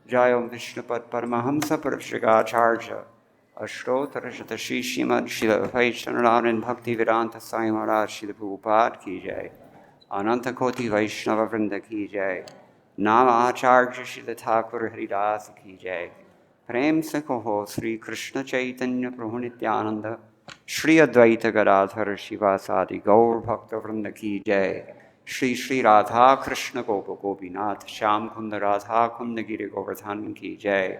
Jayam Vishnupad Paramahamsa Parashigacharya Ashtottara Shatashi Śrīmad Śrīla Vaishnavan Bhakti Vedanta Sai Maharaj Śrīla Prabhupada Ki Jai Ananta Koti Vaishnava Vrinda Ki Jai Nama Acharya Śrīla Thakur Haridasa Ki Jai Prem Se Kaho Sri Kṛṣṇa Chaitanya Prabhu Nityananda Shri Advaita Gadadhara Shivasadi Gaur Bhakta Vrinda Ki Jai Shri Shri Radha Krishna Gopa Gopinath Shyam Kunda Radha Kunda Giri Govardhan Ki Jai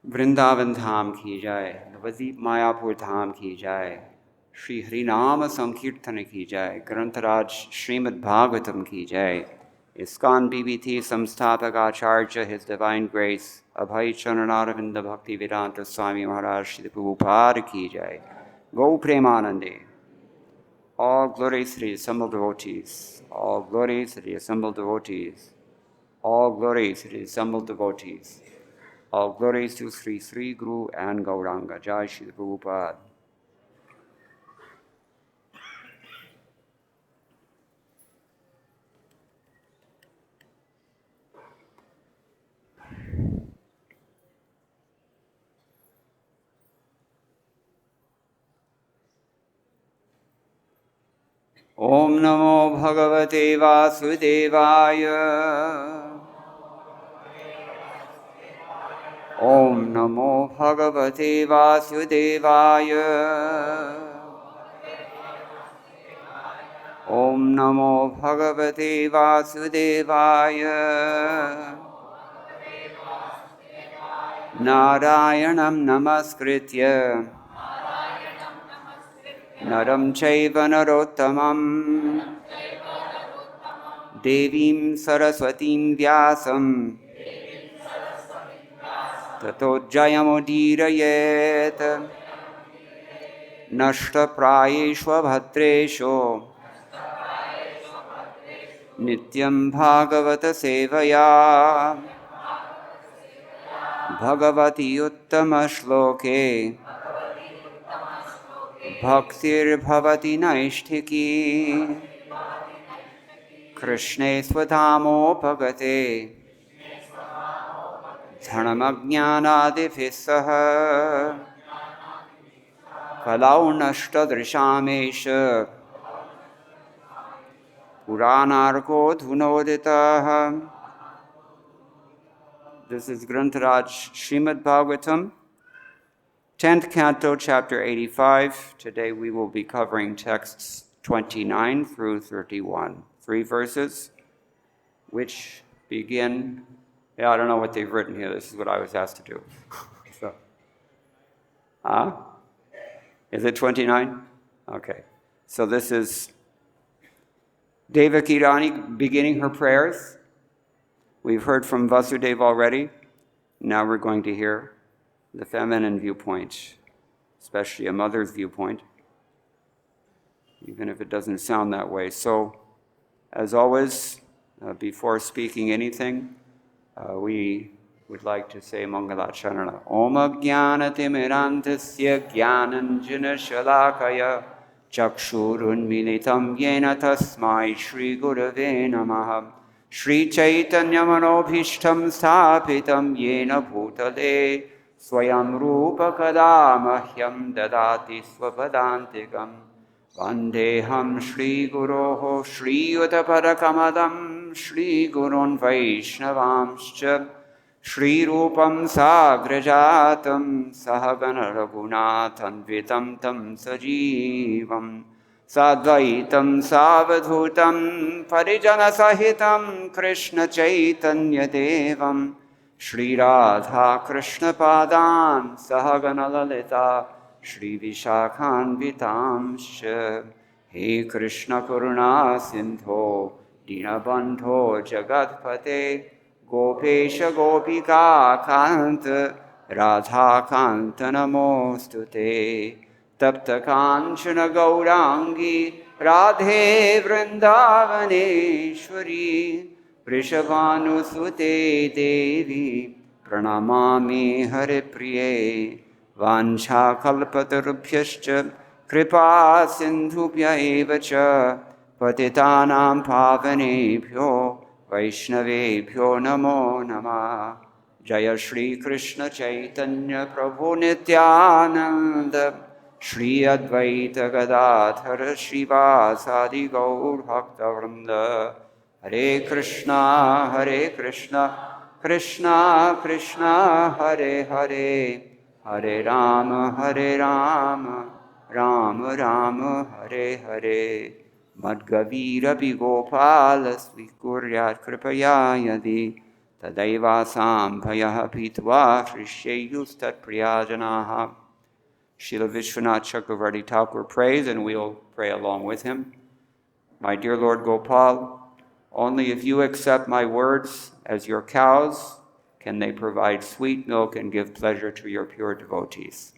Vrindavan Dham Ki Jai Navadip Mayapur Dham Ki Jai Shri Harinama Sankirtana Ki Jai Grantaraj Srimad Bhagavatam Ki Jai ISKCON BBT Samsthapak Acharya His Divine Grace Abhay Charanaravinda Bhakti Vedanta Swami Maharaj Shri Prabhupada Ki Jai Go Premanande. All glories to the assembled devotees. All glories to the assembled devotees. All glories to the assembled devotees. All glories to Sri Sri Guru and Gauranga. Jai Shri Prabhupada. Om Namo Bhagavate Vasudevaya. Om Namo Bhagavate Vasudevaya. Om Namo Bhagavate Vasudevaya. Narayanam Namaskritya Naram Chaiva Narottamam Devim Saraswatim Vyasam Tato Jayamudirayet Nashta Prayeshva Bhatresho Nityam Bhagavata Sevaya Bhagavati Uttama Shloke Bhaktir Bhavati Naishtiki Kṛṣṇe Swadhamopagate Dhanamajnanadiphissaha Kalau Nashtadrishamesha Puranarko Dhunoditaha. This is Grantaraj Srimad Bhagavatam, 10th Canto, Chapter 85. Today we will be covering texts 29 through 31. 3 verses, which begin, I don't know what they've written here. This is what I was asked to do. Is it 29? Okay. So this is Devaki Rani beginning her prayers. We've heard from Vasudeva already. Now we're going to hear the feminine viewpoint, especially a mother's viewpoint, even if it doesn't sound that way. So, as always, before speaking anything, we would like to say Mangalacharana. Om Ajnanatimirantasya Jnananjana Shalakaya Chakshurun Militam Yena Tasmai Shri Gurave Namaha Shri Chaitanya Manobhishtam Sthapitam Yena Bhutale Swayam Rupa Kadamahyam Dadati Swapadantikam Vandeham Shri Guroho Shri Utaparamadam Shri Gurun Vaishnavamscha Shri Rupam Sagrajatam Sahagana Raghunathan Vitam Tam Sajivam Sadvaitam Savadhutam Parijana Sahitam Kṛṣṇa Chaitanya Devam Shri Radha Krishna Padan Sahagana Lalita Shri Vishakhan Vitamsha He Krishna Karuna Sindho Dinabandho Jagatpate Gopesha Gopika Kanta Radha Kanta Namostute Tapta Kanchana Gaurangi Radhe Vrindavaneshwari Vrishabhanusute Devi Pranamami Haripriye Vancha Kalpatarubhyascha Kripa Sindhubhya Evacha Patitanam Pavanebhyo Vaishnavebhyo namo namah. Jaya Shri Kṛṣṇa Chaitanya Prabhu Nityananda Shri Advaita Gadadhara Śrīvāsadi Gaur Bhakta Vrinda. Hare Krishna, Hare Krishna, Krishna Krishna, Hare Hare, Hare Rama, Hare Rama, Rama Rama, Hare Hare. Madgavira Bigopala Svikurya Kripaya Yadi Tadaiva Sambhaya Pitva Shrishayus Tat Priyajanaha. Srila Vishwanath Chakravarti Thakur prays, and we'll pray along with him. My dear Lord Gopal, only if you accept my words as your cows can they provide sweet milk and give pleasure to your pure devotees.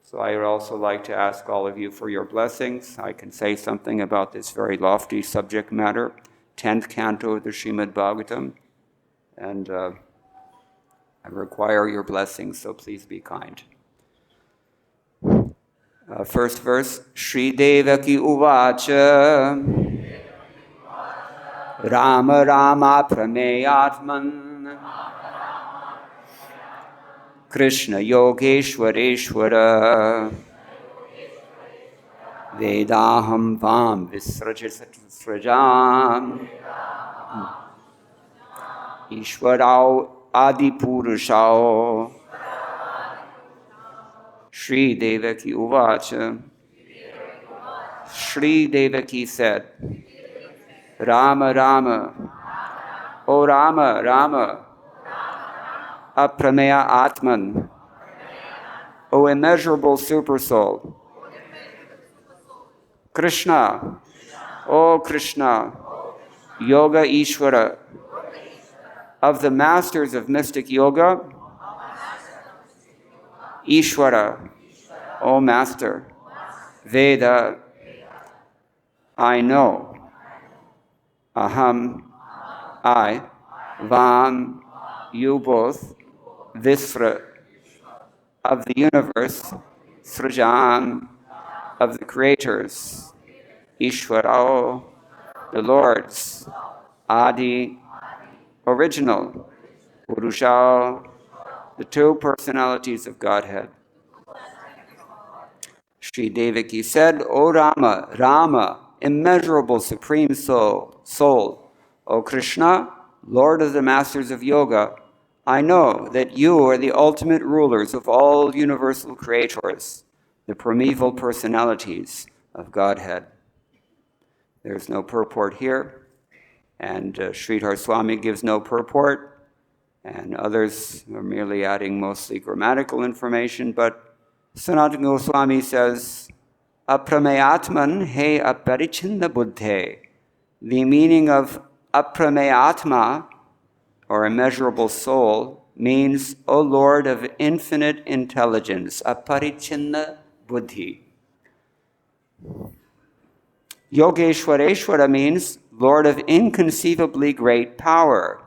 So I would also like to ask all of you for your blessings. I can say something about this very lofty subject matter, 10th canto of the Srimad Bhagavatam, and I require your blessings, so please be kind. First verse, Śrī Devakī uvāca, rāmāprameyātman, Kṛṣṇa yogeśvareśvara, vedāhaṁ tvam viśva-sṛjām, īśvarau ādi-pūruṣau. Śrī Devakī uvāca. Śrī Devakī said, Rāma, Rāma, O Rāma, Rāma, aprameya-ātman, O immeasurable Supersoul, Kṛṣṇa, O Kṛṣṇa, yoga-īśvara, of the masters of mystic yoga, īśvara, O Master, Veda, I know, aham, I, vam, you both, viśva, of the universe, sṛjām, of the creators, īśvarau, the lords, ādi, original, pūruṣau, the two personalities of Godhead. Śrī Devakī said, O Rāma, Rāma, immeasurable supreme soul, O Kṛṣṇa, Lord of the masters of yoga, I know that you are the ultimate rulers of all universal creators, the primeval personalities of Godhead. There's no purport here, and Sridhar Swami gives no purport, and others are merely adding mostly grammatical information, but Sanatana Goswami says, aprameya-ātman he aparichinna buddhe. The meaning of aprameya-ātma, or immeasurable soul, means, O Lord of infinite intelligence, aparichinna buddhi. Yogeśvareśvara means Lord of inconceivably great power.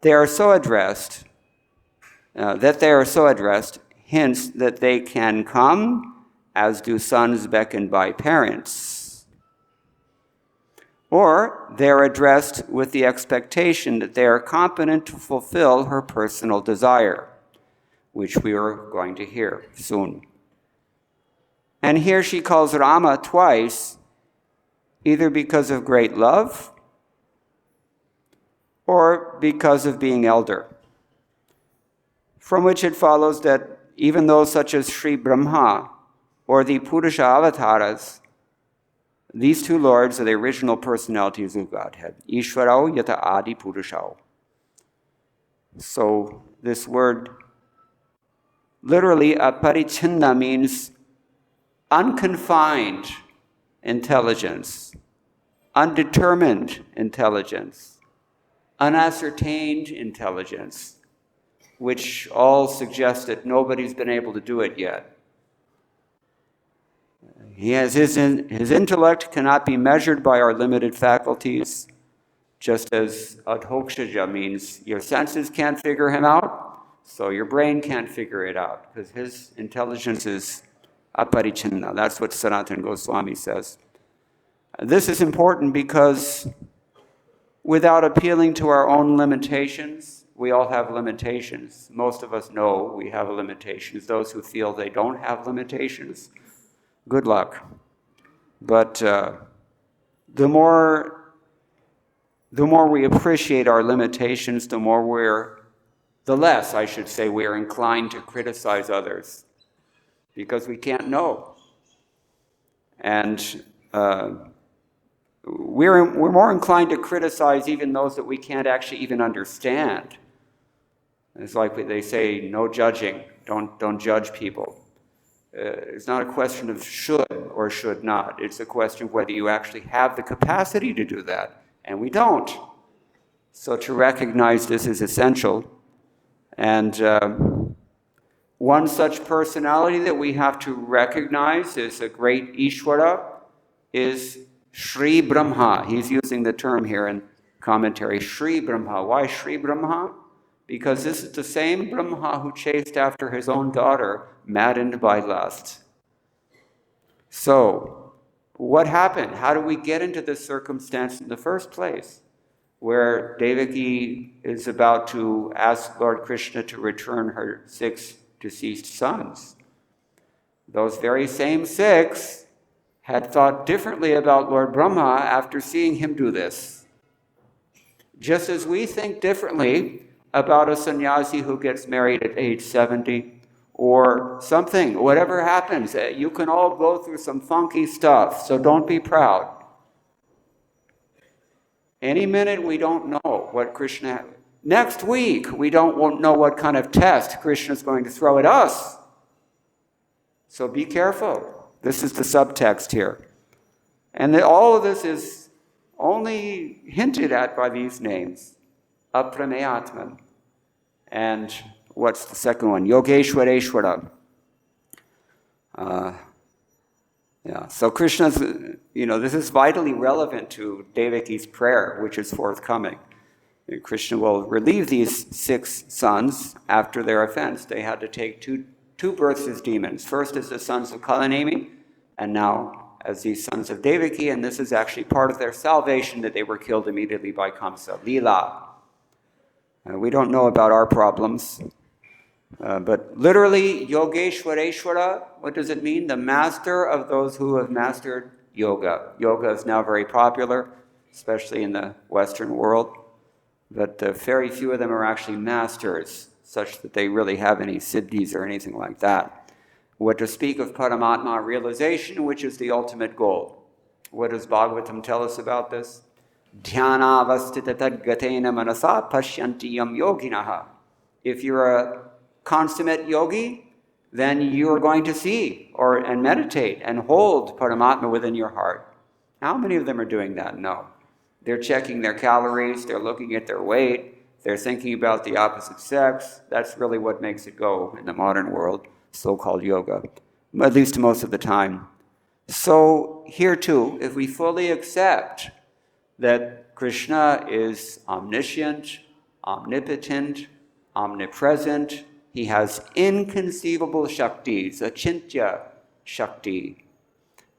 They are so addressed, hints that they can come as do sons beckoned by parents. Or they're addressed with the expectation that they are competent to fulfill her personal desire, which we are going to hear soon. And here she calls Rāma twice, either because of great love or because of being elder. From which it follows that even those such as Sri Brahma or the Purusha avatars, these two lords are the original personalities of Godhead. īśvarau yata ādi-pūruṣau. So this word, literally aparichinna, means unconfined intelligence, undetermined intelligence, unascertained intelligence, which all suggest that nobody's been able to do it yet. He has his intellect cannot be measured by our limited faculties, just as adhokshaja means your senses can't figure him out, so your brain can't figure it out, because his intelligence is aparichinna. That's what Sanatana Goswami says. This is important because without appealing to our own limitations. We all have limitations. Most of us know we have limitations. Those who feel they don't have limitations, good luck. But the more we appreciate our limitations, the less, I should say, we are inclined to criticize others, because we can't know. And we're more inclined to criticize even those that we can't actually even understand. It's like they say, no judging, don't judge people. It's not a question of should or should not. It's a question of whether you actually have the capacity to do that, and we don't. So to recognize this is essential. And one such personality that we have to recognize is a great īśvara, is Śrī Brahma. He's using the term here in commentary, Śrī Brahma. Why Śrī Brahma? Because this is the same Brahma who chased after his own daughter, maddened by lust. So, what happened? How do we get into this circumstance in the first place, where Devaki is about to ask Lord Kṛṣṇa to return her 6 deceased sons? Those very same 6 had thought differently about Lord Brahma after seeing him do this. Just as we think differently about a sannyasi who gets married at age 70 or something, whatever happens. You can all go through some funky stuff, so don't be proud. Any minute we don't know what Kṛṣṇa... Next week we won't know what kind of test Kṛṣṇa is going to throw at us. So be careful. This is the subtext here. And all of this is only hinted at by these names. Aprameya-ātman. And what's the second one? Yogeśvareśvara. So Kṛṣṇa's, this is vitally relevant to Devaki's prayer, which is forthcoming. Kṛṣṇa will relieve these 6 sons after their offense. They had to take two births as demons. First as the sons of Kalanemi, and now as these sons of Devaki, and this is actually part of their salvation, that they were killed immediately by Kamsa. Lila. We don't know about our problems, but literally, yogeśvareśvara, what does it mean? The master of those who have mastered yoga. Yoga is now very popular, especially in the Western world, but very few of them are actually masters, such that they really have any siddhis or anything like that. What to speak of Paramatma realization, which is the ultimate goal. What does Bhagavatam tell us about this? Dhyanavastita tadgatena manasa pashyanti yam yoginaha. If you're a consummate yogi, then you're going to see and meditate and hold Paramatma within your heart. How many of them are doing that? No. They're checking their calories, they're looking at their weight, they're thinking about the opposite sex. That's really what makes it go in the modern world, so-called yoga, at least most of the time. So here too, if we fully accept that Kṛṣṇa is omniscient, omnipotent, omnipresent, he has inconceivable shaktis, achintya shakti,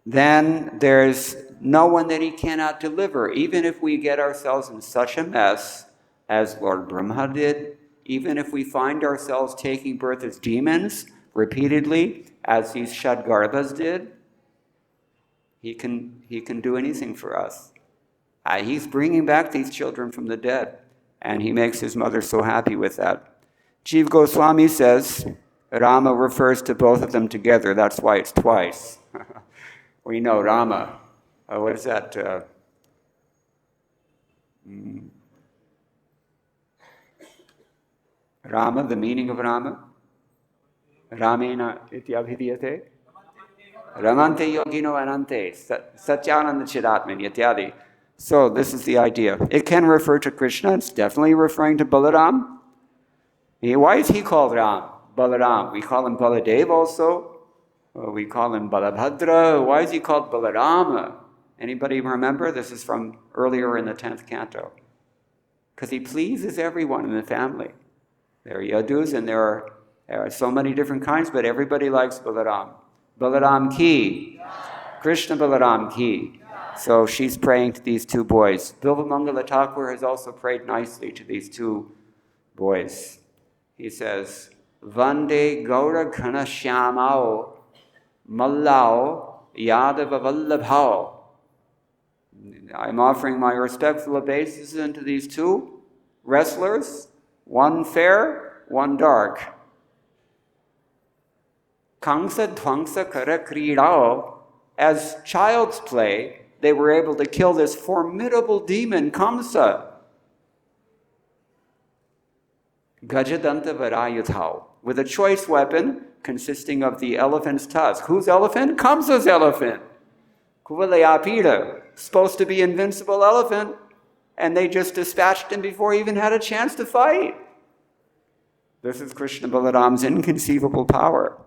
then there's no one that he cannot deliver. Even if we get ourselves in such a mess as Lord Brahma did, even if we find ourselves taking birth as demons repeatedly, as these Shadgarbhas did, he can do anything for us. He's bringing back these children from the dead, and he makes his mother so happy with that. Jiva Goswami says Rāma refers to both of them together. That's why it's twice. We know Rāma. What is that? Rāma, the meaning of Rāma? Rāmena iti abhidhyate. Ramante yogino anante. Satyananda chidatman yatyadi. So this is the idea. It can refer to Kṛṣṇa. It's definitely referring to Balaram. Why is he called Ram? Balaram. We call him Baladev also. We call him Balabhadra. Why is he called Balarama? Anybody remember? This is from earlier in the 10th canto. Because he pleases everyone in the family. There are yadus and there are so many different kinds, but everybody likes Balaram. Balaram ki. Kṛṣṇa Balaram ki. So she's praying to these two boys. Bilvamangala Thakur has also prayed nicely to these two boys. He says, Vande Gaura Ghana Shyamao Mallao Yadava Vallabhao. I'm offering my respectful obeisance to these two wrestlers, one fair, one dark. Kangsa Dhwangsa Kara Kridao. As child's play, they were able to kill this formidable demon, Kamsa. Gajadanta Varayuthau, with a choice weapon consisting of the elephant's tusk. Whose elephant? Kamsa's elephant. Kuvalayapita, supposed to be invincible elephant, and they just dispatched him before he even had a chance to fight. This is Kṛṣṇa Balaram's inconceivable power.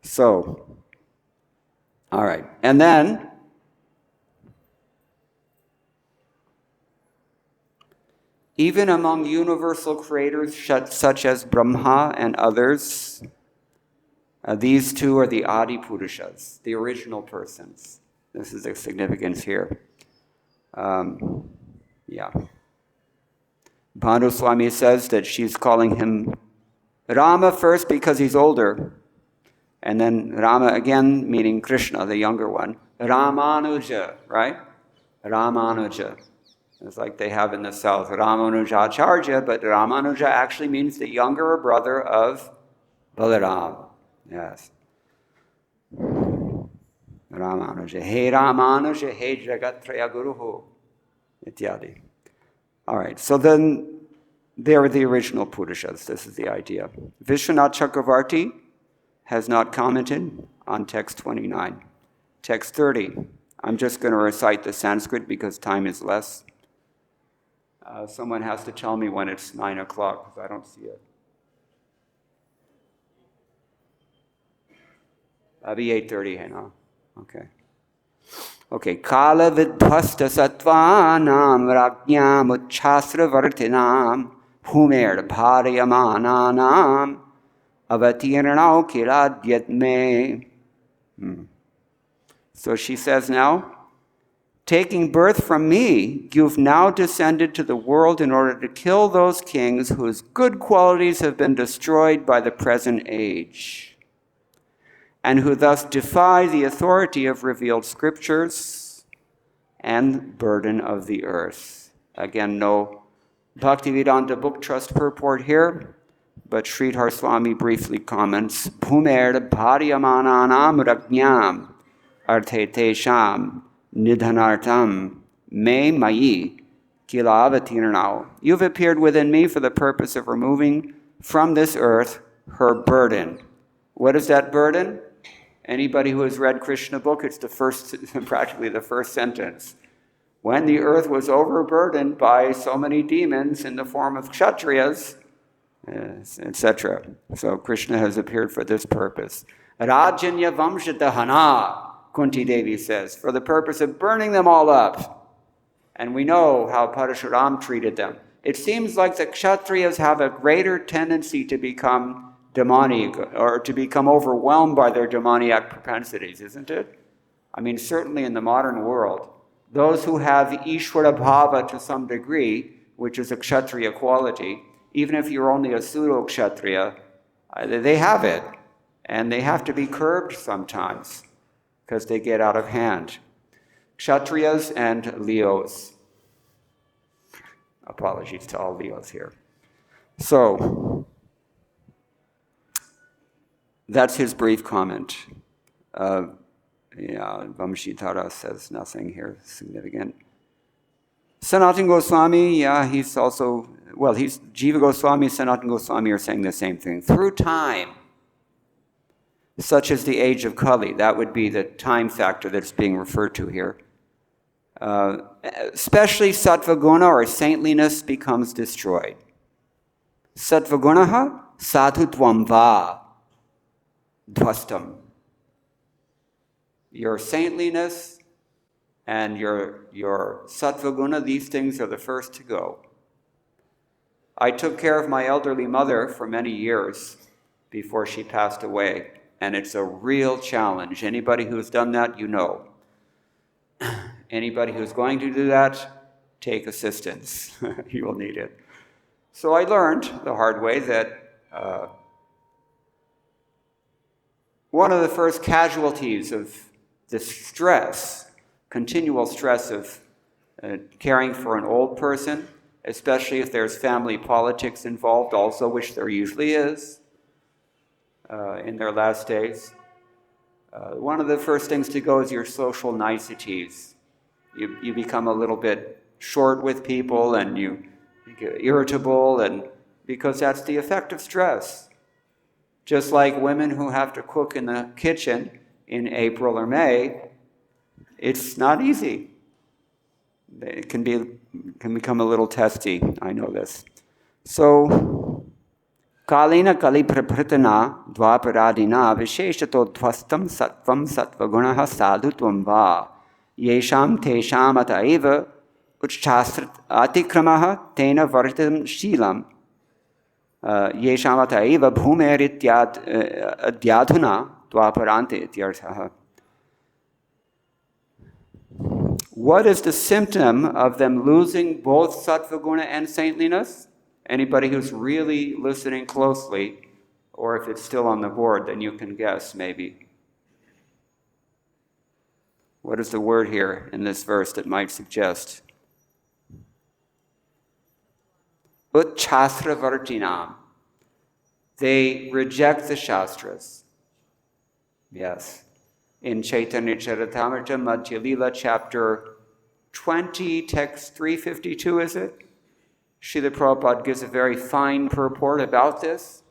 So, all right, and then even among universal creators such as Brahma and others, these two are the ādi-pūruṣas, the original persons. This is the significance here. Bhanu Swami says that she's calling him Rāma first because he's older, and then Rāma again, meaning Kṛṣṇa, the younger one. Rāmanuja, right? Rāmanuja. It's like they have in the south, Ramanujacharya, but Rāmanuja actually means the younger brother of Balaram. Yes. Rāmanuja. He Rāmanuja, he Jagatraya Guruhu. Ityadi. All right, so then they're the original Purushas. This is the idea. Vishwanath Chakravarti has not commented on text 29. Text 30, I'm just going to recite the Sanskrit because time is less. Someone has to tell me when it's 9 o'clock because I don't see it. Abhi 8:30 hai na? Okay. Okay. Kala vidhvasta sattvanam rajñam uchchasra vartinam bhumer bharayamananam avatirnau kiladyatme. So she says now, taking birth from me, you've now descended to the world in order to kill those kings whose good qualities have been destroyed by the present age, and who thus defy the authority of revealed scriptures and burden of the earth. Again, no Bhaktivedanta Book Trust purport here, but Sridhar Swami briefly comments, Bhumer bharyamananam rajñam arte tesham nidhanartam me mayi kilavatirnau. You've appeared within me for the purpose of removing from this earth her burden. What is that burden? Anybody who has read Kṛṣṇa book, it's the first, practically the first sentence. When the earth was overburdened by so many demons in the form of kshatriyas, etc. So Kṛṣṇa has appeared for this purpose. Rajanya vamshatahana, Kunti Devi says, for the purpose of burning them all up. And we know how Parashuram treated them. It seems like the kshatriyas have a greater tendency to become demonic or to become overwhelmed by their demoniac propensities, isn't it? I mean, certainly in the modern world, those who have īśvara bhava to some degree, which is a kshatriya quality, even if you're only a pseudo-kshatriya, they have it. And they have to be curbed sometimes because they get out of hand. Kshatriyas and Leos. Apologies to all Leos here. So, that's his brief comment. Vamshitara says nothing here significant. Sanatana Goswami, he's also, Jiva Goswami, Sanatana Goswami are saying the same thing. Through time, such as the age of Kali, that would be the time factor that's being referred to here. Especially sattvaguna or saintliness becomes destroyed. Sattvagunaha sadhutvam va dvastam. Your saintliness and your sattvaguna, these things are the first to go. I took care of my elderly mother for many years before she passed away, and it's a real challenge. Anybody who's done that, you know. Anybody who's going to do that, take assistance. You will need it. So I learned the hard way that one of the first casualties of the stress, continual stress of caring for an old person, especially if there's family politics involved also, which there usually is in their last days. One of the first things to go is your social niceties. You become a little bit short with people and you get irritable, and because that's the effect of stress. Just like women who have to cook in the kitchen in April or May, it's not easy. It can become a little testy. I know this. So, kalina kali prapritana dvaparadina visheshato dvastam sattvam sattvagunaha sadhutvam va yesham tesham ataiva uchchastrat atikramaha tena vartam shilam yesham ataiva bhumerityadyadhuna dvaparante ityarthaha. What is the symptom of them losing both sattva guna and saintliness? Anybody who's really listening closely, or if it's still on the board, then you can guess maybe. What is the word here in this verse that might suggest? Uchchasravartinam. They reject the Shastras. Yes. In Chaitanya Charitamrita, Madhya Lila, chapter 20, text 352, is it? Srila Prabhupada gives a very fine purport about this,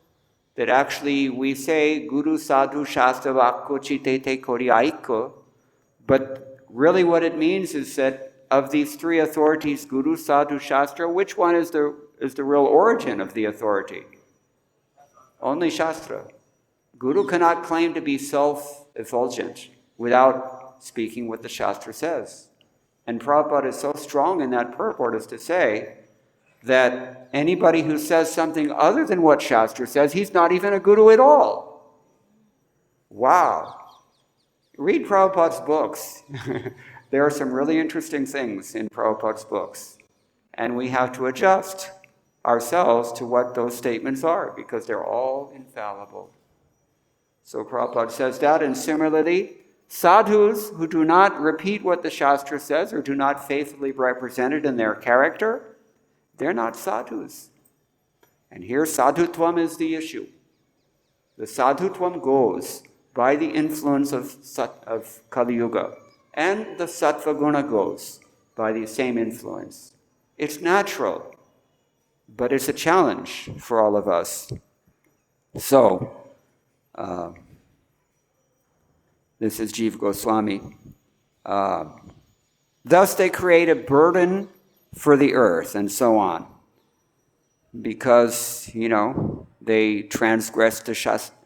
that actually we say, Guru Sadhu Shastra Vakko Chitete Kori Aiko, but really what it means is that of these three authorities, Guru, Sadhu, Shastra, which one is the real origin of the authority? Only Shastra. Guru cannot claim to be self-effulgent without speaking what the Shastra says. And Prabhupada is so strong in that purport as to say that anybody who says something other than what Shastra says, he's not even a guru at all. Wow. Read Prabhupada's books. There are some really interesting things in Prabhupada's books. And we have to adjust ourselves to what those statements are, because they're all infallible. So Prabhupada says that, and similarly, sadhus who do not repeat what the Shastra says or do not faithfully represent it in their character, they're not sadhus. And here sadhutvam is the issue. The sadhutvam goes by the influence of Kali Yuga, and the sattva guna goes by the same influence. It's natural, but it's a challenge for all of us. So, this is Jiva Goswami. Thus they create a burden for the earth and so on, because, they transgress the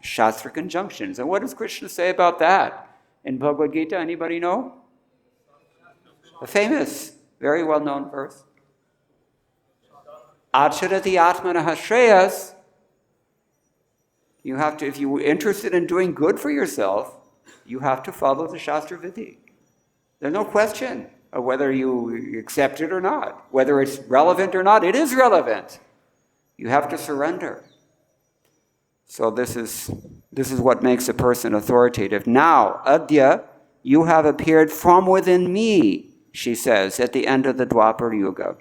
Shastra conjunctions. And what does Kṛṣṇa say about that in Bhagavad-Gita? Anybody know? A famous, very well-known verse. Acharati atmanaha shreyas. You have to, if you're interested in doing good for yourself, you have to follow the Shastra Vidhi. There's no question of whether you accept it or not. Whether it's relevant or not, it is relevant. You have to surrender. So this is what makes a person authoritative. Now, Adya, you have appeared from within me, she says, at the end of the Dwapara Yuga,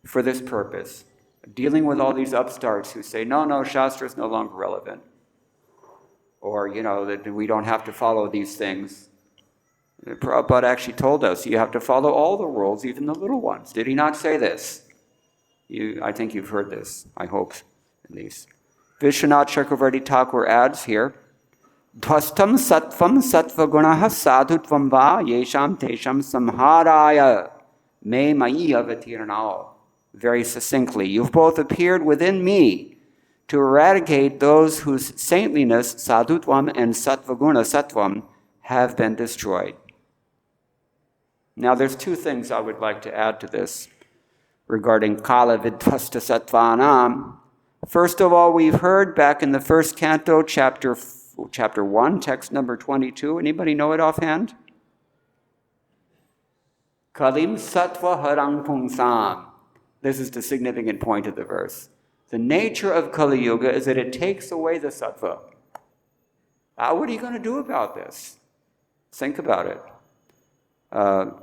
for this purpose. Dealing with all these upstarts who say, no, Shastra is no longer relevant. Or, that we don't have to follow these things. Prabhupada actually told us, you have to follow all the rules, even the little ones. Did he not say this? I think you've heard this, I hope, at least. Vishwanath Chakravarti Thakur adds here, Dhvastam sattvam sattva gunaha sadhutvam va yesham tesham samharaya me mayi avatirnao. Very succinctly, you've both appeared within me to eradicate those whose saintliness, sadhutvam and sattvaguna, sattvam, have been destroyed. Now there's two things I would like to add to this regarding kala vidvasta sattvanam. First of all, we've heard back in the first canto, chapter 1, text number 22. Anybody know it offhand? Kalim sattva harang pungsam. This is the significant point of the verse. The nature of Kali Yuga is that it takes away the sattva. What are you going to do about this? Think about it.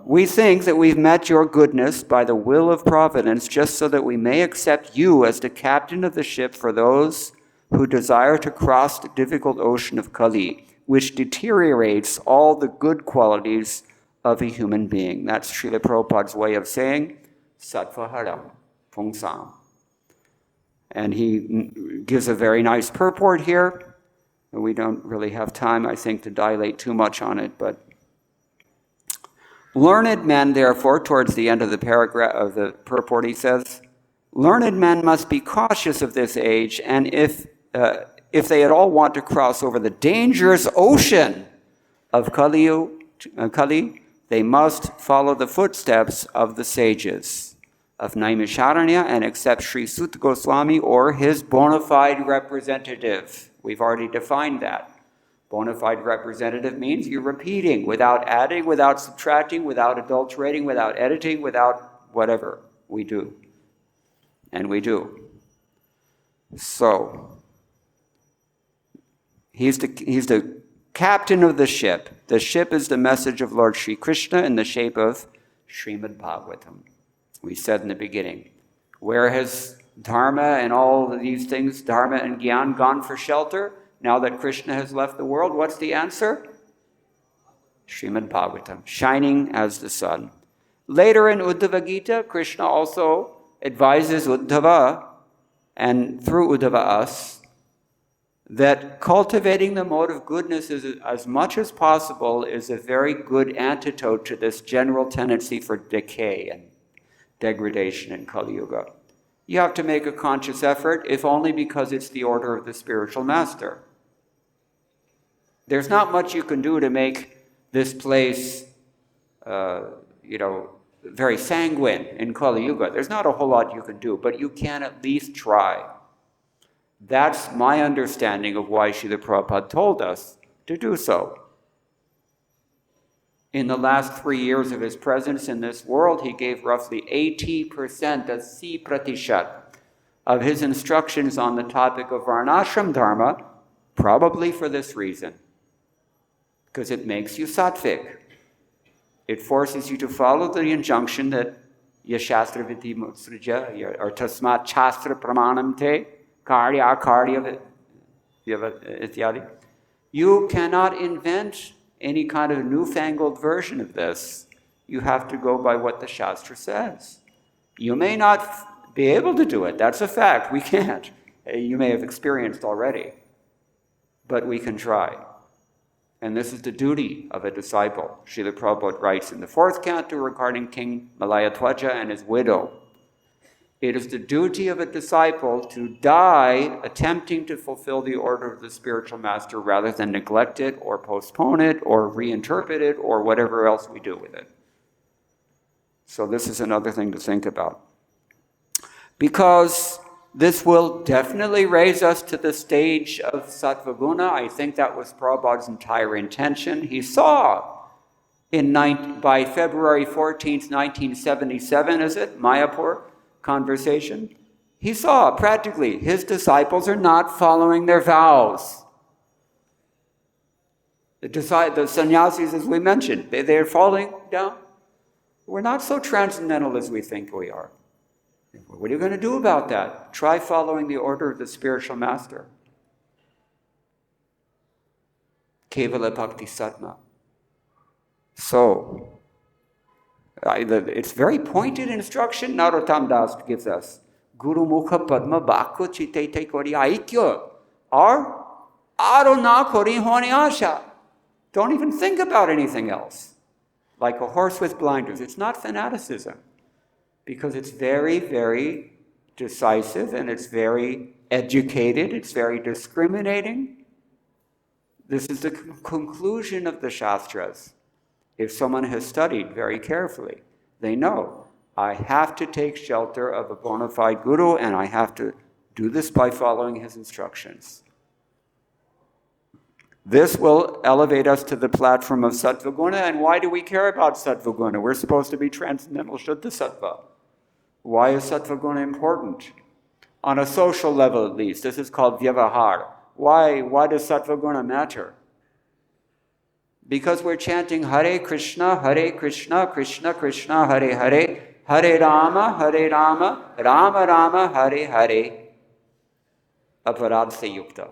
We think that we've met your goodness by the will of providence just so that we may accept you as the captain of the ship for those who desire to cross the difficult ocean of Kali, which deteriorates all the good qualities of a human being. That's Srila Prabhupada's way of saying sattva haram pungsam. And he gives a very nice purport here. We don't really have time, I think, to dilate too much on it, but learned men, therefore, towards the end of the paragraph of the purport, he says, learned men must be cautious of this age, and if they at all want to cross over the dangerous ocean of Kali, they must follow the footsteps of the sages of Naimisharanya and accept Sri Suta Goswami or his bona fide representative. We've already defined that. Bona fide representative means you're repeating without adding, without subtracting, without adulterating, without editing, without whatever we do. And we do. So, he's the captain of the ship. The ship is the message of Lord Sri Kṛṣṇa in the shape of Srimad Bhagavatam. We said in the beginning, where has Dharma and all of these things, Dharma and Gyan, gone for shelter? Now that Kṛṣṇa has left the world, what's the answer? Srimad Bhagavatam, shining as the sun. Later in Uddhava-gīta, Kṛṣṇa also advises Uddhava, and through Uddhava us, that cultivating the mode of goodness as much as possible is a very good antidote to this general tendency for decay and degradation in Kali Yuga. You have to make a conscious effort, if only because it's the order of the spiritual master. There's not much you can do to make this place, very sanguine in Kali Yuga. There's not a whole lot you can do, but you can at least try. That's my understanding of why Srila Prabhupada told us to do so. In the last 3 years of his presence in this world, he gave roughly 80%, that's C-pratishat, of his instructions on the topic of varnashram dharma, probably for this reason. Because it makes you sattvic. It forces you to follow the injunction that yashastra viti mutsrija, or tasmat chastra pramanam te, karya akarya ityadi. You cannot invent any kind of newfangled version of this. You have to go by what the Shastra says. You may not be able to do it. That's a fact. We can't. You may have experienced already. But we can try. And this is the duty of a disciple. Srila Prabhupada writes in the 4th canto regarding King Malayatwaja and his widow. It is the duty of a disciple to die attempting to fulfill the order of the spiritual master rather than neglect it or postpone it or reinterpret it or whatever else we do with it. So this is another thing to think about. Because this will definitely raise us to the stage of Sattvaguna. I think that was Prabhupada's entire intention. He saw by February 14th, 1977, is it? Mayapur conversation. He saw practically his disciples are not following their vows. The sannyasis, as we mentioned, they're falling down. We're not so transcendental as we think we are. What are you going to do about that? Try following the order of the spiritual master. Kevala bhakti satma. So, it's very pointed instruction Narottam Das gives us. Guru mukha padma bhakko chitete kori aikya. Or, arona kori hone asha. Don't even think about anything else. Like a horse with blinders. It's not fanaticism. Because it's very, very decisive and it's very educated. It's very discriminating. This is the conclusion of the Shastras. If someone has studied very carefully, they know, I have to take shelter of a bona fide guru and I have to do this by following his instructions. This will elevate us to the platform of sattva guna. And why do we care about sattva guna? We're supposed to be transcendental shuddha sattva. Why is sattva guna important? On a social level, at least. This is called vyavahara. Why does sattva guna matter? Because we're chanting Hare Krishna, Krishna Krishna, Hare Hare, Hare Rāma, Rāma Rāma, Hare Hare, aparad-se yukta.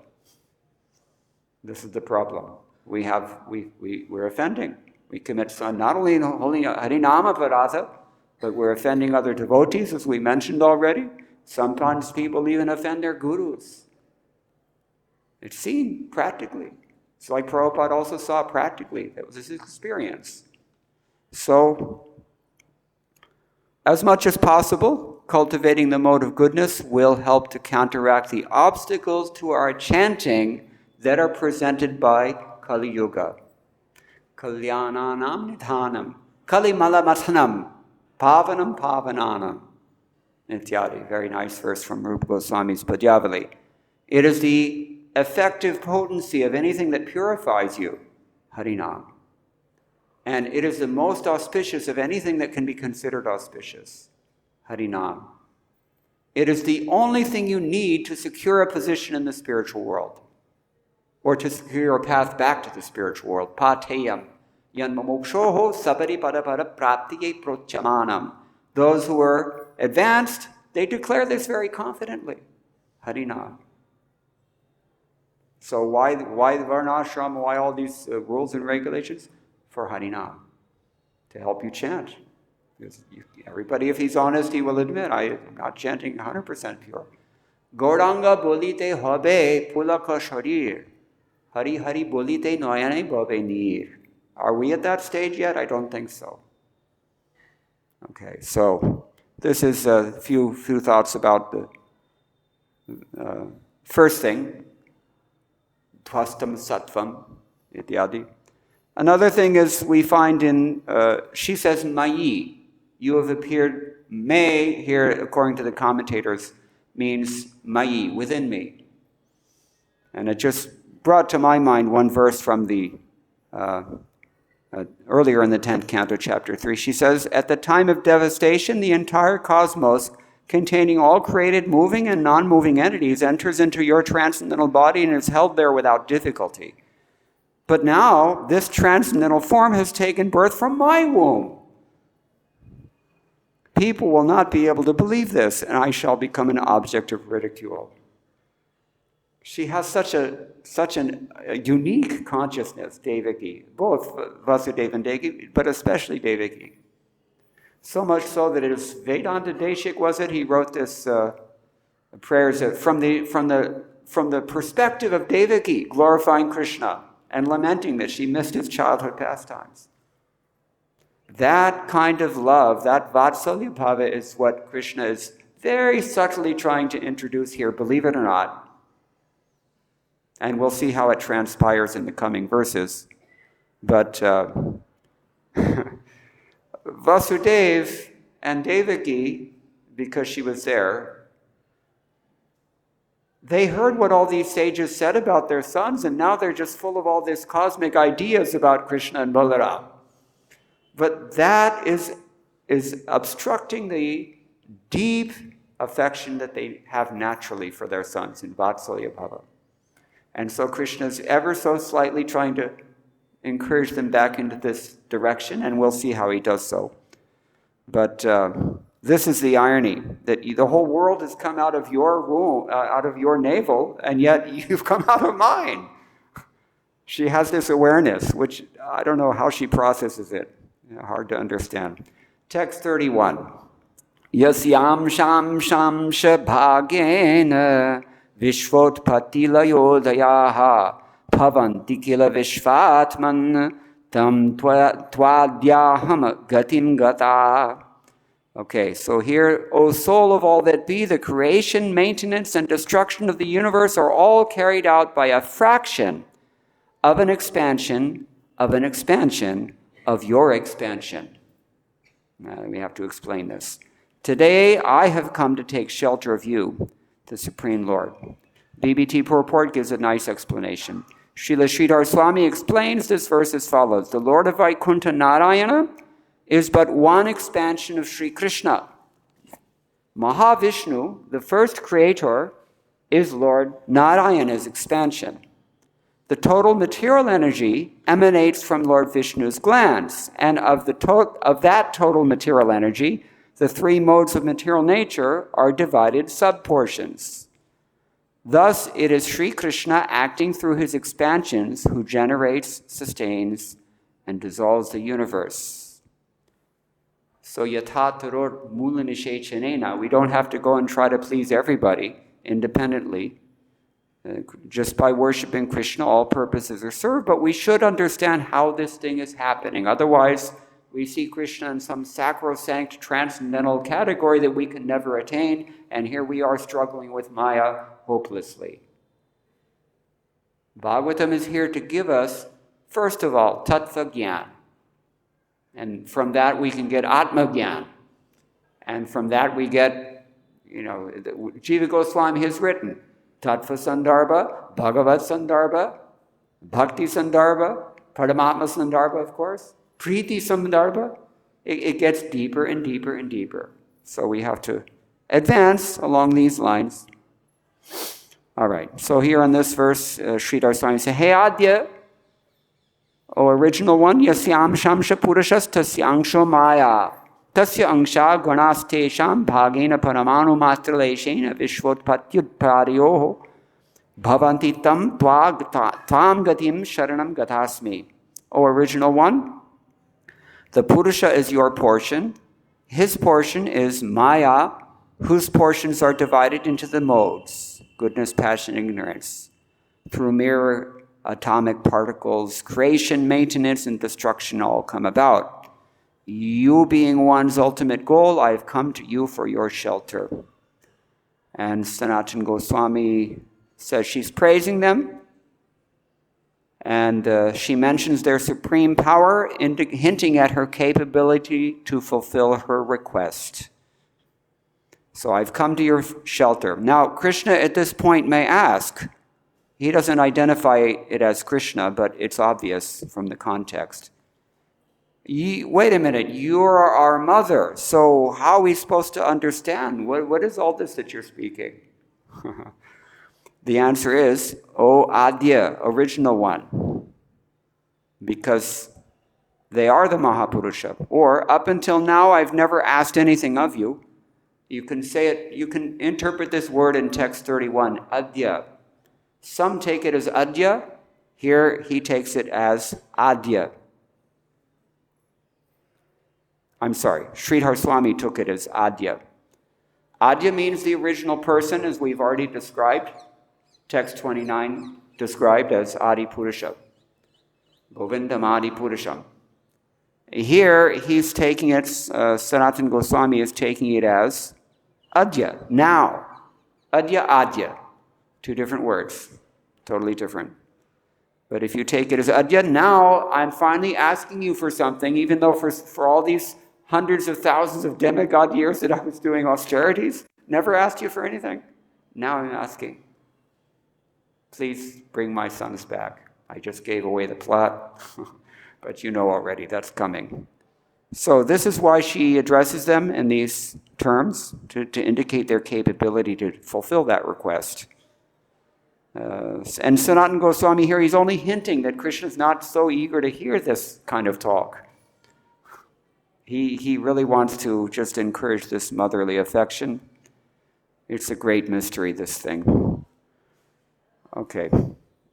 This is the problem. We're offending. We commit not only Harinama Parata, but we're offending other devotees, as we mentioned already. Sometimes people even offend their gurus. It's seen practically. It's like Prabhupada also saw practically. That was his experience. So, as much as possible, cultivating the mode of goodness will help to counteract the obstacles to our chanting that are presented by Kali Yuga. Kalyananam nidhanam, Kali malamathanam, pavanam pavananam. Nityadi, very nice verse from Rupa Goswami's Padyavali. It is the effective potency of anything that purifies you, Harinam. And it is the most auspicious of anything that can be considered auspicious, Harinam. It is the only thing you need to secure a position in the spiritual world, or to secure a path back to the spiritual world. Pateyam, yanmamokshoho sabari padapara praptiye prochamanam. Those who are advanced, they declare this very confidently, Harinam. So why the varnashram, why all these rules and regulations? For Harinam, to help you chant. Because everybody, if he's honest, he will admit, I'm not chanting 100% pure. Gauranga bolite hobe pulaka sharir. Hari Hari bolite noyane bobe nir. Are we at that stage yet? I don't think so. Okay, so this is a few thoughts about the first thing, Tvastam Sattvam, ityadi. Another thing is we find in, she says, Mayi, you have appeared. May, here, according to the commentators, means Mayi, within me. And it just brought to my mind one verse from the, earlier in the 10th canto, chapter 3. She says, at the time of devastation, the entire cosmos, containing all created moving and non-moving entities, enters into your transcendental body and is held there without difficulty. But now, this transcendental form has taken birth from my womb. People will not be able to believe this, and I shall become an object of ridicule. She has such a unique consciousness, Devaki, both Vasudeva and Devaki, but especially Devaki. So much so that it is Vedanta Deshik, was it? He wrote this prayers from the perspective of Devaki, glorifying Kṛṣṇa and lamenting that she missed his childhood pastimes. That kind of love, that vatsalya bhava, is what Kṛṣṇa is very subtly trying to introduce here, believe it or not. And we'll see how it transpires in the coming verses. But Vasudeva and Devaki, because she was there, they heard what all these sages said about their sons, and now they're just full of all these cosmic ideas about Kṛṣṇa and Balaram. But that is obstructing the deep affection that they have naturally for their sons in Vatsalya Bhava. And so Kṛṣṇa is ever so slightly trying to encourage them back into this direction, and we'll see how he does so. But this is the irony, that the whole world has come out of your womb, out of your navel, and yet you've come out of mine. She has this awareness, which I don't know how she processes it. Hard to understand. Text 31. Yasyam sham shamsha bhagena vishvotpati layodayaha bhavanti kila viśva-atman tam tvadyaham gatim gata. Okay, so here, O soul of all that be, the creation, maintenance, and destruction of the universe are all carried out by a fraction of an expansion of your expansion. Now, we have to explain this. Today, I have come to take shelter of you, the Supreme Lord. BBT Purport gives a nice explanation. Srila Sridhar Swami explains this verse as follows. The Lord of Vaikuntha Narayana is but one expansion of Sri Krishna. Mahavishnu, the first creator, is Lord Narayana's expansion. The total material energy emanates from Lord Vishnu's glands, and of that total material energy, the three modes of material nature are divided sub-portions. Thus, it is Sri Krishna acting through his expansions who generates, sustains, and dissolves the universe. So yatha taror mula nishechanena, we don't have to go and try to please everybody independently. Just by worshiping Krishna, all purposes are served, but we should understand how this thing is happening. Otherwise, we see Krishna in some sacrosanct, transcendental category that we can never attain, and here we are struggling with Maya hopelessly. Bhagavatam is here to give us, first of all, tattva gyan. And from that we can get atma gyan. And from that we get, Jiva Goswami has written, Tattva Sandarbha, Bhagavad Sandarbha, Bhakti Sandarbha, Paramatma Sandarbha, of course, Priti Sandarbha. It gets deeper and deeper and deeper. So we have to advance along these lines. All right, so here on this verse, Sridhar Swami says, Hey Adya, O original one, Yasyam Shamsha Purushas Tasyangsho Maya. Tasya angsha ganastesham bhagena paramanu mastraleshena vishvotpatyudparyoho bhavanti tam tvam gatim sharanam gatasmi. O original one, the Purusha is your portion. His portion is Maya, whose portions are divided into the modes, goodness, passion, ignorance, through mere atomic particles. Creation, maintenance, and destruction all come about. You being one's ultimate goal, I have come to you for your shelter. And Sanatana Goswami says she's praising them, and she mentions their supreme power, hinting at her capability to fulfill her request. So I've come to your shelter. Now, Krishna at this point may ask, he doesn't identify it as Krishna, but it's obvious from the context. Wait a minute, you're our mother, so how are we supposed to understand? What is all this that you're speaking? The answer is, O Adya, original one, because they are the Mahapurusha. Or, up until now, I've never asked anything of you. You can say it, you can interpret this word in text 31, Adya. Some take it as Adya, here he takes it as Adya. I'm sorry, Sridhar Swami took it as Adya. Adya means the original person, as we've already described. Text 29 described as ādi-pūruṣau. Govindam ādi-pūruṣam. Here, he's taking it, Sanatana Goswami is taking it as Adya, now. Adya, Adya. Two different words, totally different. But if you take it as Adya, now I'm finally asking you for something, even though for all these hundreds of thousands of demigod years that I was doing austerities, never asked you for anything. Now I'm asking. Please bring my sons back. I just gave away the plot, but you know already that's coming. So this is why she addresses them in these terms, to indicate their capability to fulfill that request. And Sanatana Goswami here, he's only hinting that Krishna's not so eager to hear this kind of talk. He really wants to just encourage this motherly affection. It's a great mystery, this thing. Okay.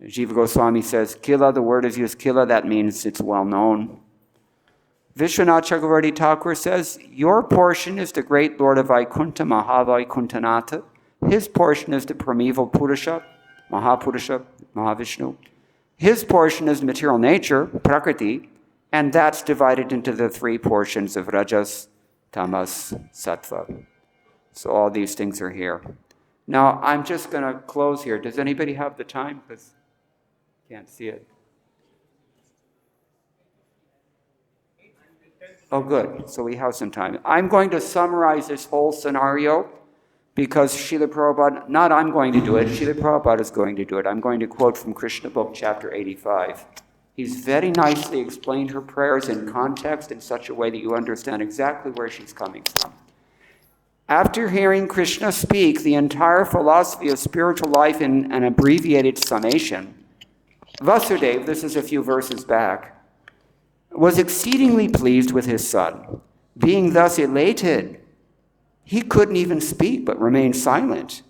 Jiva Goswami says, Kila, the word is used Kila, that means it's well known. Vishwanath Chakravarti Thakur says, your portion is the great Lord of Vaikuntha, Mahavaikunthanatha. His portion is the primeval Purusha, Mahapurusha, Mahavishnu. His portion is material nature, Prakriti, and that's divided into the three portions of Rajas, Tamas, Sattva. So all these things are here. Now, I'm just going to close here. Does anybody have the time? Because I can't see it. Oh, good. So we have some time. I'm going to summarize this whole scenario because Srila Prabhupada, not I'm going to do it, Srila Prabhupada is going to do it. I'm going to quote from Kṛṣṇa book, chapter 85. He's very nicely explained her prayers in context in such a way that you understand exactly where she's coming from. After hearing Kṛṣṇa speak the entire philosophy of spiritual life in an abbreviated summation, Vasudeva, this is a few verses back, was exceedingly pleased with his son. Being thus elated, he couldn't even speak but remained silent.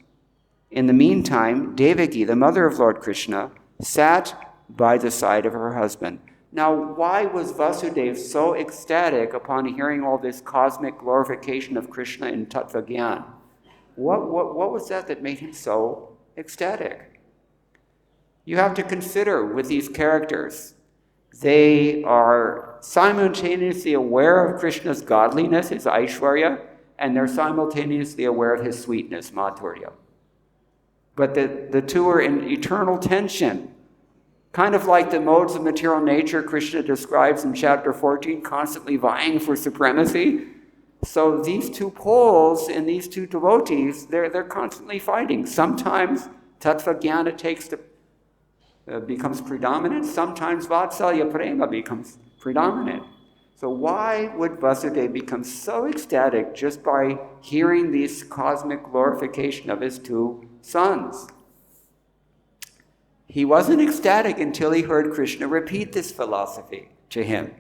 In the meantime, Devaki, the mother of Lord Kṛṣṇa, sat by the side of her husband. Now, why was Vasudeva so ecstatic upon hearing all this cosmic glorification of Kṛṣṇa in Tattva Gyan? What was that made him so ecstatic? You have to consider with these characters, they are simultaneously aware of Krishna's godliness, his Aishwarya, and they're simultaneously aware of his sweetness, Madhurya. But the two are in eternal tension, kind of like the modes of material nature Krishna describes in chapter 14, constantly vying for supremacy. So these two poles in these two devotees, they're constantly fighting. Sometimes tattva jnana becomes predominant. Sometimes vatsalya prema becomes predominant. So why would Vasudeva become so ecstatic just by hearing this cosmic glorification of his two sons? He wasn't ecstatic until he heard Kṛṣṇa repeat this philosophy to him.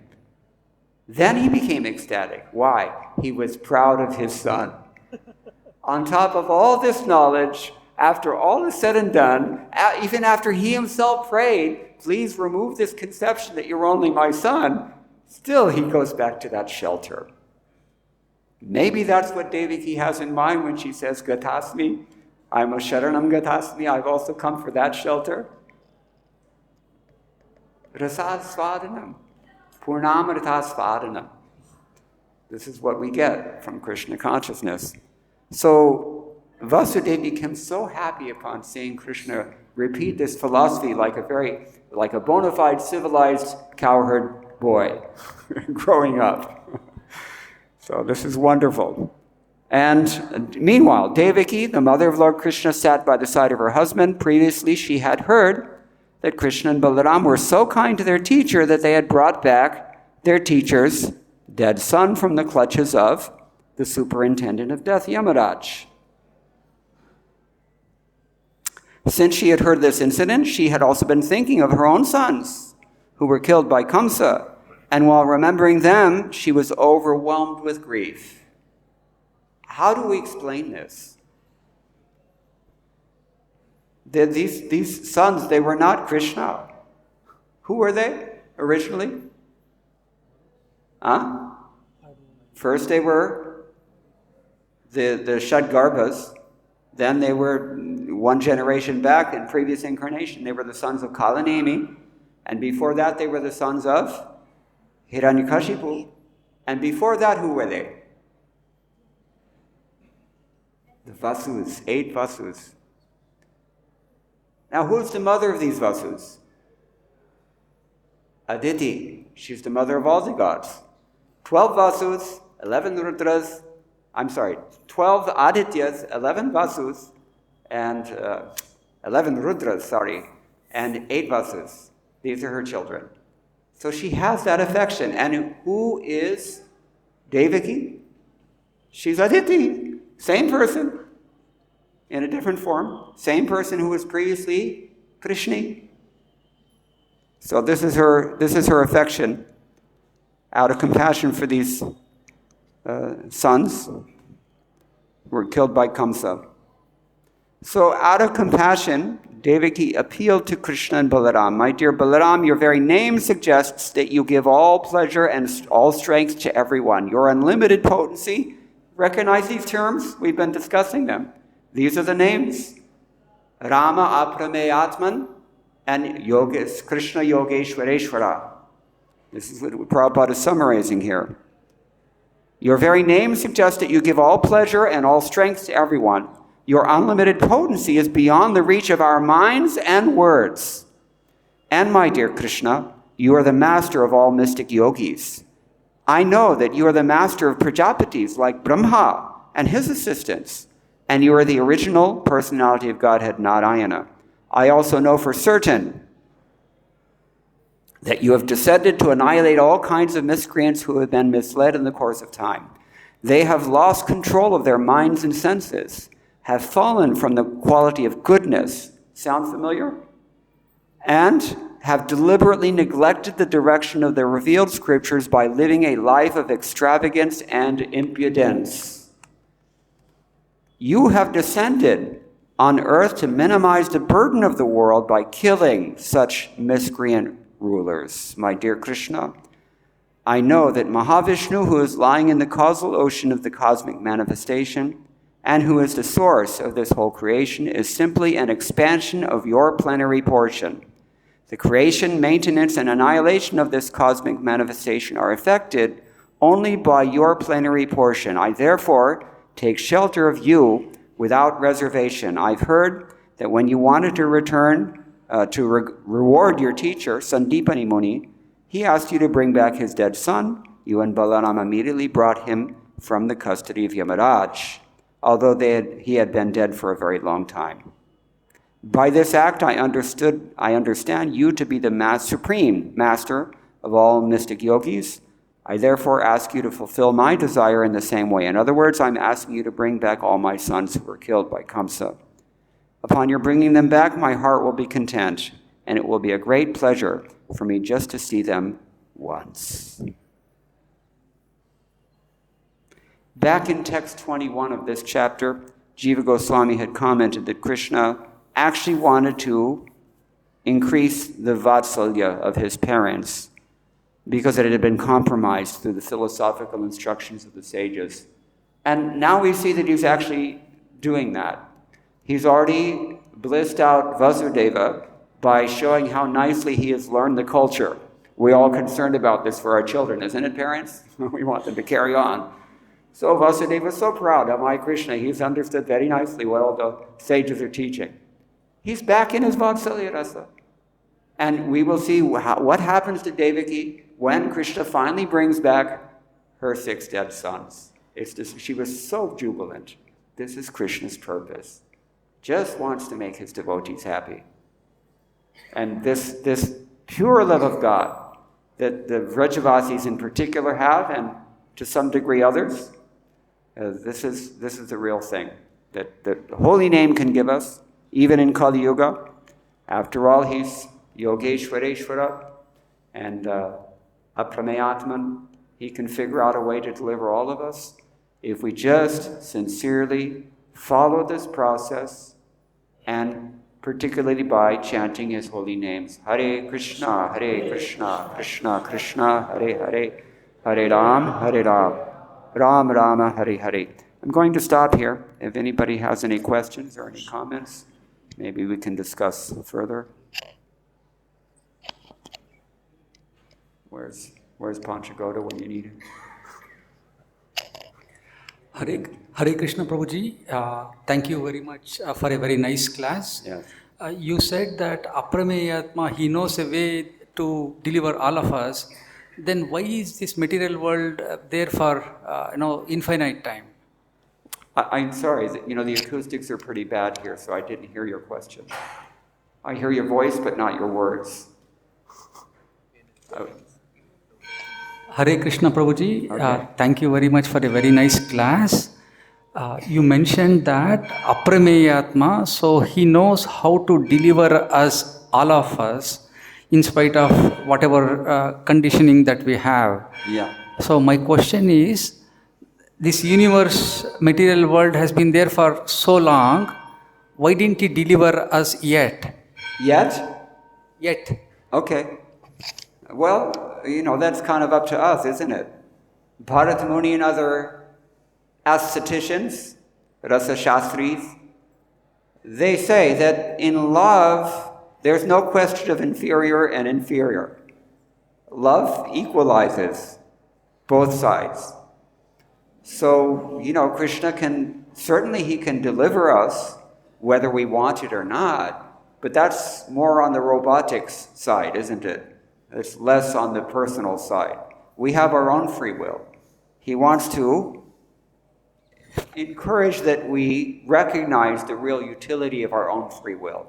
Then he became ecstatic. Why? He was proud of his son. On top of all this knowledge, after all is said and done, even after he himself prayed, please remove this conception that you're only my son, still he goes back to that shelter. Maybe that's what Devaki has in mind when she says, Gatasmi, I'm a Sharanam Gatasmi, I've also come for that shelter. Rasasvadanam, Purnamritasvadanam. This is what we get from Krishna consciousness. So Vasudeva became so happy upon seeing Krishna repeat this philosophy like a bona fide civilized cowherd boy growing up. So this is wonderful. And meanwhile, Devaki, the mother of Lord Kṛṣṇa, sat by the side of her husband. Previously, she had heard that Kṛṣṇa and Balaram were so kind to their teacher that they had brought back their teacher's dead son from the clutches of the superintendent of death, Yamaraj. Since she had heard this incident, she had also been thinking of her own sons who were killed by Kamsa. And while remembering them, she was overwhelmed with grief. How do we explain this? These sons, they were not Kṛṣṇa. Who were they originally? First they were the Shadgarbhas. Then they were one generation back in previous incarnation. They were the sons of Kalanemi. And before that they were the sons of Hiranyakashipu. And before that, who were they? The Vasus, 8 Vasus. Now, who's the mother of these Vasus? Aditi. She's the mother of all the gods. 12 Vasus, 11 Rudras, 12 Adityas, 11 Vasus, and 11 Rudras, and 8 Vasus. These are her children. So she has that affection. And who is Devaki? She's Aditi. Same person, in a different form. Same person who was previously Kṛṣṇa. So this is her affection out of compassion for these sons who were killed by Kamsa. So out of compassion, Devaki appealed to Kṛṣṇa and Balaram. My dear Balaram, your very name suggests that you give all pleasure and all strength to everyone. Your unlimited potency. Recognize these terms? We've been discussing them. These are the names. Rāma, aprameya-ātman, and Kṛṣṇa yogeśvareśvara. This is what Prabhupada is summarizing here. Your very name suggests that you give all pleasure and all strength to everyone. Your unlimited potency is beyond the reach of our minds and words. And my dear Kṛṣṇa, you are the master of all mystic yogis. I know that you are the master of Prajapatis like Brahma and his assistants, and you are the original personality of Godhead, Narayana. I also know for certain that you have descended to annihilate all kinds of miscreants who have been misled in the course of time. They have lost control of their minds and senses, have fallen from the quality of goodness. Sound familiar? And have deliberately neglected the direction of the revealed scriptures by living a life of extravagance and impudence. You have descended on earth to minimize the burden of the world by killing such miscreant rulers. My dear Kṛṣṇa, I know that Mahavishnu, who is lying in the causal ocean of the cosmic manifestation, and who is the source of this whole creation, is simply an expansion of your plenary portion. The creation, maintenance, and annihilation of this cosmic manifestation are effected only by your plenary portion. I therefore take shelter of you without reservation. I've heard that when you wanted to return to reward your teacher, Sandipani Muni, he asked you to bring back his dead son. You and Balaram immediately brought him from the custody of Yamaraj, although he had been dead for a very long time. By this act, I understand you to be the supreme master of all mystic yogis. I therefore ask you to fulfill my desire in the same way. In other words, I'm asking you to bring back all my sons who were killed by Kamsa. Upon your bringing them back, my heart will be content, and it will be a great pleasure for me just to see them once. Back in text 21 of this chapter, Jiva Goswami had commented that Kṛṣṇa actually wanted to increase the vatsalya of his parents because it had been compromised through the philosophical instructions of the sages. And now we see that he's actually doing that. He's already blissed out Vasudeva by showing how nicely he has learned the culture. We're all concerned about this for our children, isn't it, parents? We want them to carry on. So Vasudeva is so proud of my Kṛṣṇa. He's understood very nicely what all the sages are teaching. He's back in his Vatsalya Rasa. And we will see what happens to Devaki when Kṛṣṇa finally brings back her 6 dead sons. She was so jubilant. This is Kṛṣṇa's purpose. Just wants to make his devotees happy. And this pure love of God that the Vrajavasis in particular have, and to some degree others, this is the real thing that the holy name can give us, even in Kali Yuga. After all, he's yogeśvareśvara and aprameya-ātman. He can figure out a way to deliver all of us if we just sincerely follow this process, and particularly by chanting his holy names. Hare Kṛṣṇa, Hare Kṛṣṇa, Kṛṣṇa Kṛṣṇa, Hare Hare, Hare Rāma, Rāma Rāma, Hare Hare. I'm going to stop here. If anybody has any questions or any comments, maybe we can discuss further. Where's Panchagoda when you need him? Hare Krishna Prabhuji, thank you very much for a very nice class. Yes. You said that aprameya-ātman, he knows a way to deliver all of us. Then why is this material world there for infinite time? I'm sorry, the acoustics are pretty bad here, so I didn't hear your question. I hear your voice, but not your words. Hare Krishna Prabhuji, Okay. Thank you very much for a very nice class. You mentioned that aprameya-ātman, so he knows how to deliver us, all of us, in spite of whatever conditioning that we have. Yeah. So my question is, this universe, material world has been there for so long, why didn't he deliver us yet? Yet? Yet. Okay. Well, that's kind of up to us, isn't it? Bharata Muni and other aestheticians, Rasa Shastris, they say that in love, there's no question of inferior and inferior. Love equalizes both sides. So, Kṛṣṇa he can deliver us whether we want it or not, but that's more on the robotics side, isn't it? It's less on the personal side. We have our own free will. He wants to encouraged that we recognize the real utility of our own free will.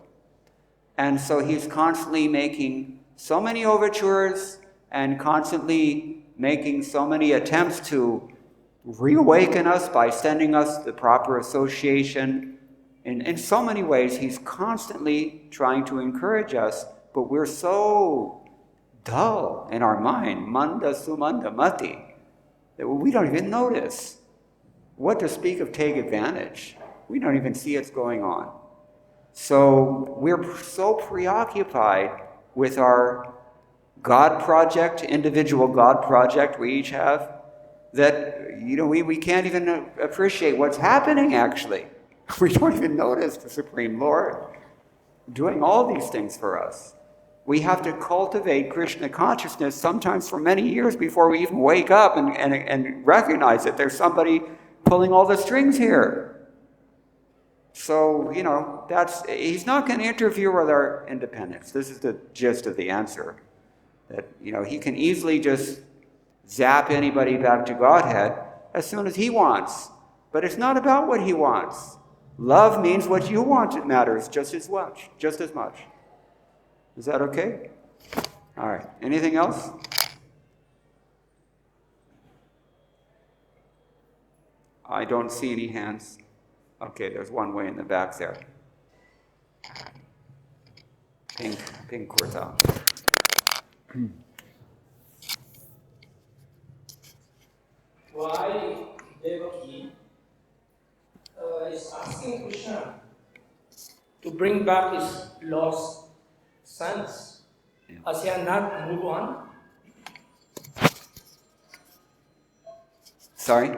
And so he's constantly making so many overtures and constantly making so many attempts to reawaken us by sending us the proper association. In so many ways, he's constantly trying to encourage us, but we're so dull in our mind, manda sumanda mati, that we don't even notice. What to speak of take advantage? We don't even see it's going on. So we're so preoccupied with our God project, individual God project we each have, that we can't even appreciate what's happening actually. We don't even notice the Supreme Lord doing all these things for us. We have to cultivate Krishna consciousness sometimes for many years before we even wake up and recognize that there's somebody pulling all the strings here. So, he's not going to interfere with our independence. This is the gist of the answer. That, he can easily just zap anybody back to Godhead as soon as he wants. But it's not about what he wants. Love means what you want, it matters just as much. Is that okay? All right. Anything else? I don't see any hands. Okay, there's one way in the back there. Pink kurta. Why Devaki is asking Kṛṣṇa to bring back his lost sons, as he had not moved on? Sorry?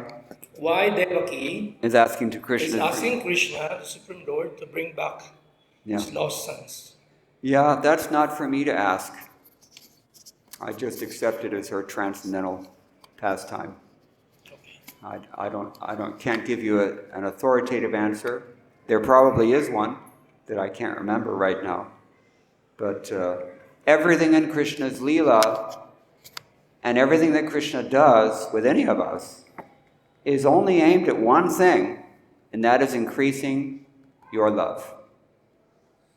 Why Devaki Is asking to Krishna. is asking Kṛṣṇa, the Supreme Lord, to bring back his lost sons? Yeah, that's not for me to ask. I just accept it as her transcendental pastime. I can't give you an authoritative answer. There probably is one that I can't remember right now. But everything in Krishna's Leela and everything that Krishna does with any of us is only aimed at one thing, and that is increasing your love,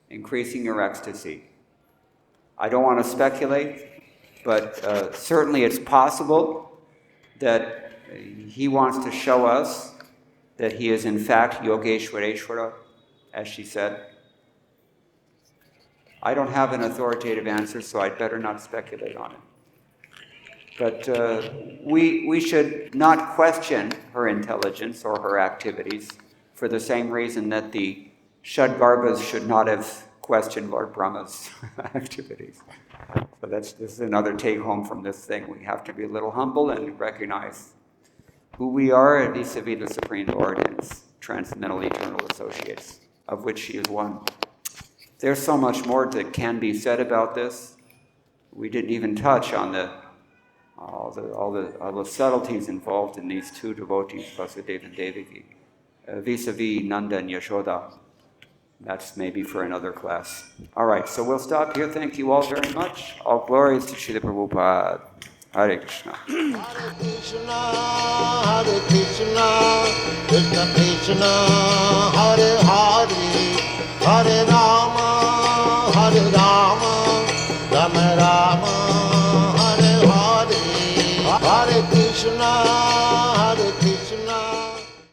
increasing your ecstasy. I don't want to speculate, but certainly it's possible that he wants to show us that he is in fact yogeśvareśvara, as she said. I don't have an authoritative answer, so I'd better not speculate on it. But we should not question her intelligence or her activities for the same reason that the Shadgarbhas should not have questioned Lord Brahma's activities. So this is another take-home from this thing. We have to be a little humble and recognize who we are vis-a-vis the Supreme Lord and his transcendental eternal associates, of which she is one. There's so much more that can be said about this. We didn't even touch on all the subtleties involved in these two devotees, Vasudeva and Devaki, vis-a-vis Nanda and Yashoda. That's maybe for another class. All right, so we'll stop here. Thank you all very much. All glories to Śrīla Prabhupada. Hare Kṛṣṇa. Hare Kṛṣṇa, Hare Kṛṣṇa, Krishna Krishna, Hare Hare, Hare Rāma, Hare Rāma, Rāma Rāma, Hare Hare, Hare Kṛṣṇa.